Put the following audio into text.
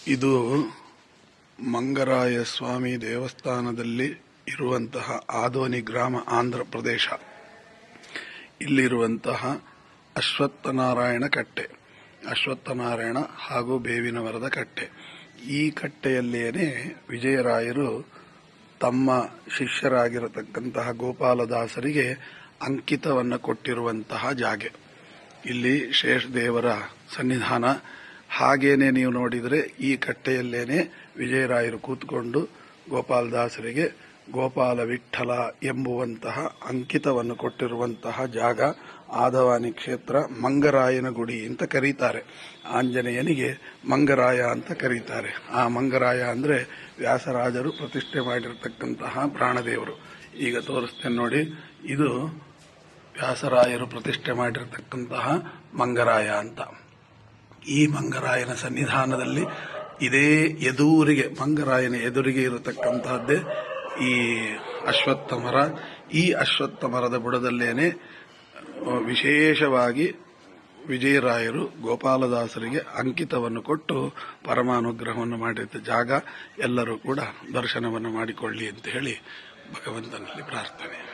ಇದು ಮಂಗರಾಯ ಸ್ವಾಮಿ ದೇವಸ್ಥಾನದಲ್ಲಿ ಇರುವಂತಹ ಆದೋನಿ ಗ್ರಾಮ, ಆಂಧ್ರ ಪ್ರದೇಶ. ಇಲ್ಲಿರುವಂತಹ ಅಶ್ವತ್ಥನಾರಾಯಣ ಕಟ್ಟೆ, ಅಶ್ವತ್ಥನಾರಾಯಣ ಹಾಗೂ ಬೇವಿನ ಮರದ ಕಟ್ಟೆ. ಈ ಕಟ್ಟೆಯಲ್ಲೇನೆ ವಿಜಯರಾಯರು ತಮ್ಮ ಶಿಷ್ಯರಾಗಿರತಕ್ಕಂತಹ ಗೋಪಾಲದಾಸರಿಗೆ ಅಂಕಿತವನ್ನು ಕೊಟ್ಟಿರುವಂತಹ ಜಾಗೆ. ಇಲ್ಲಿ ಶೇಷದೇವರ ಸನ್ನಿಧಾನ. ಹಾಗೇನೆ ನೀವು ನೋಡಿದರೆ ಈ ಕಟ್ಟೆಯಲ್ಲೇನೆ ವಿಜಯರಾಯರು ಕೂತ್ಕೊಂಡು ಗೋಪಾಲದಾಸರಿಗೆ ಗೋಪಾಲ ವಿಠಲ ಎಂಬುವಂತಹ ಅಂಕಿತವನ್ನು ಕೊಟ್ಟಿರುವಂತಹ ಜಾಗ. ಆದವಾನಿ ಕ್ಷೇತ್ರ ಮಂಗರಾಯನ ಗುಡಿ ಅಂತ ಕರೀತಾರೆ. ಆಂಜನೇಯನಿಗೆ ಮಂಗರಾಯ ಅಂತ ಕರೀತಾರೆ. ಆ ಮಂಗರಾಯ ಅಂದ್ರೆ ವ್ಯಾಸರಾಜರು ಪ್ರತಿಷ್ಠೆ ಮಾಡಿರತಕ್ಕಂತಹ ಪ್ರಾಣದೇವರು. ಈಗ ತೋರಿಸ್ತೇನೆ ನೋಡಿ, ಇದು ವ್ಯಾಸರಾಯರು ಪ್ರತಿಷ್ಠೆ ಮಾಡಿರತಕ್ಕಂತಹ ಮಂಗರಾಯ ಅಂತ. ಈ ಮಂಗರಾಯನ ಸನ್ನಿಧಾನದಲ್ಲಿ ಇದೇ ಎದುರಿಗೆ, ಮಂಗರಾಯನ ಎದುರಿಗೆ ಇರತಕ್ಕಂತಹದ್ದೇ ಈ ಅಶ್ವತ್ಥ ಮರ. ಈ ಅಶ್ವತ್ಥ ಮರದ ಬುಡದಲ್ಲೇನೆ ವಿಶೇಷವಾಗಿ ವಿಜಯರಾಯರು ಗೋಪಾಲದಾಸರಿಗೆ ಅಂಕಿತವನ್ನು ಕೊಟ್ಟು ಪರಮಾನುಗ್ರಹವನ್ನು ಮಾಡಿದ ಜಾಗ. ಎಲ್ಲರೂ ಕೂಡ ದರ್ಶನವನ್ನು ಮಾಡಿಕೊಳ್ಳಿ ಅಂತ ಹೇಳಿ ಭಗವಂತನಲ್ಲಿ ಪ್ರಾರ್ಥನೆ.